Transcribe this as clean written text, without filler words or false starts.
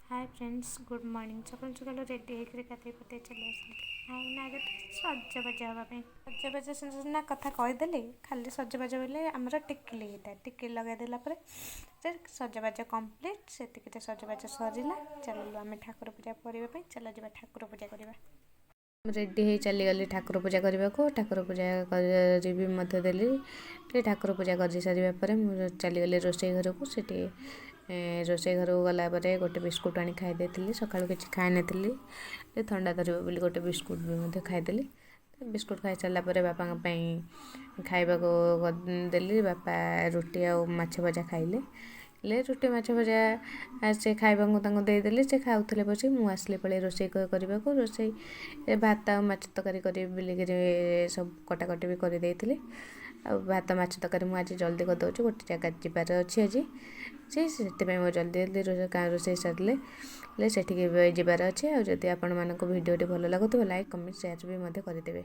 Hi friends good morning सकाल सकाल ready होकर गाधे पाधे चली आसती आईना आगे सजबाज हाँपाई सजबाज सीना कथा कहीदेली खाली सजबाज बोले आमर टिकिली होता है टिकिली लगेदेला सजबाज कम्प्लीट से सजबाज सरला चलू आम ठाकुर पूजा करने चल जा ठाकुर पूजा करवा रेडी हो चलीगली ठाकुर पूजा करने को ठाकुर पूजा देली ठाकुर पूजा कर सारापर मुझे चलीगली रोषे घर को सीटी रोषे घर को गलापर गोटे बिस्कुट आनी खाई सका किसी खाई नी थंडा धरब बोली गोटे बिस्कुट भी खाईदेली बिस्कुट खाई सारापर बापा खाइबा देली बापा रुटी आ माछ भजा खाइले रुटी माछ भजा से खाइबा देदेली से खाऊले बस मुझे आसली पड़े रोषे करने को रोषे भात आ माछ तरकारी कर सब कटाकटी भी करदे आ भात माछ तरकारी मुझे जल्दी करदे गोटे जगह जबार अच्छी आज से जल्दी जल्दी रोषे सारे से जबार अच्छे आदि आपण मानक भिडियो भल लगुव लाइक कमेंट शेयर भी करदे।